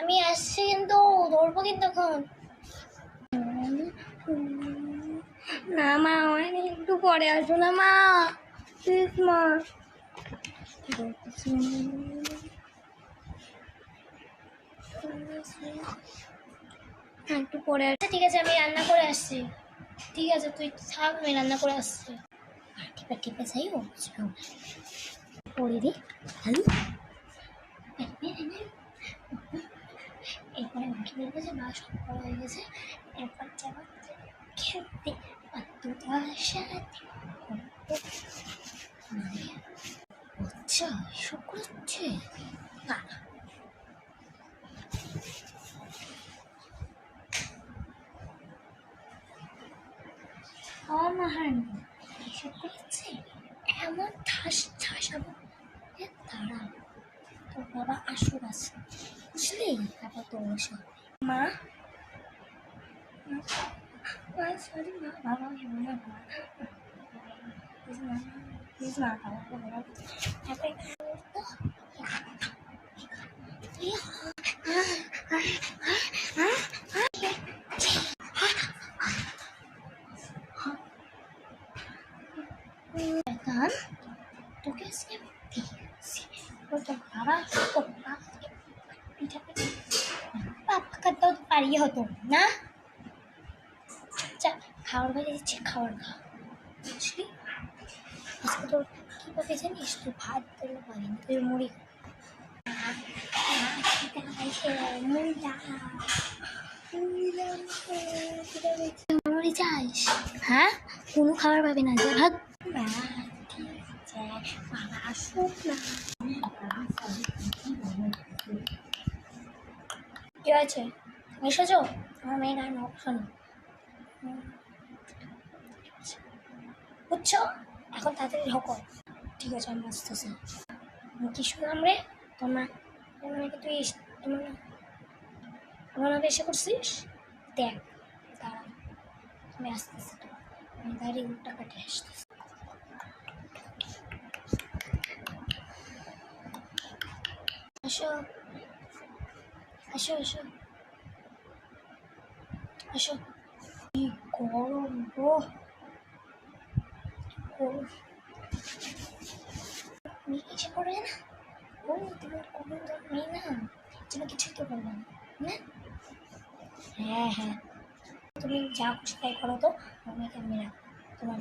আমি আসছি কিন্তু ধরবো কিন্তু এখন। না মা, অনেক একটু পরে আসবো না মা, প্লিজ মা। একটু পরে আসছে। ঠিক আছে, আমি রান্না করে আসছি। ঠিক আছে, তুই থাক, আমি রান্না করে আসছি। টিপে টিপে যাই ও পরে দি হ্যালো। এরপরে মাকে বলবো যে মা সব করা হয়ে গেছে, এরপর যাবো খেলতে পাতুদার সাথে। আচ্ছা, এসব করছে না। মাহারানি এসব করছে, এমন ঠাস ঠাসাবো। দাঁড়া, তোর বাবা আসুক আছে, বুঝলি? তারপর তোর বসে মা। সরি মা, বাবা হেবো না মা, প্লিজ মা, বাবাকে বলা তোকে তোর বাবা পিঠা পাকা তো পারিয়ে হতো না। খাবার বাইরে দিচ্ছে, খাবার খা, বুঝলি? আজকে তোর কীভাবে জানিস, তুই ভাত দিলে পারিনি, তুই মুড়ি মুড়ি চাইস? হ্যাঁ, কোনো খাবার পাবি না, যে ভাত। বাবা আসুক না। কি আছে এসেছো? আমার মেয়ে গান শোনো, বুঝছো? এখন তাড়াতাড়ি ঢোকো। ঠিক আছে, আমি আসতেছি। কি শুনলাম রে, তোমার নাকি তুই তোমার নাকি এসে করছিস? দেখ, দাঁড়া, আমি আসতেছি, তো আমি গাড়ি উঠটা কাটে আসতেছি। আসো আসো আসো আসো। কি গরম গো, মেয়ে এসে পড়ে না। ও তোমার কোনো মেয়ে না, যেন কিছুই তো বলবো না। হ্যাঁ হ্যাঁ, তুমি যা খুশি তাই করো তো, মেয়েকে আমি রাখবো, তোমার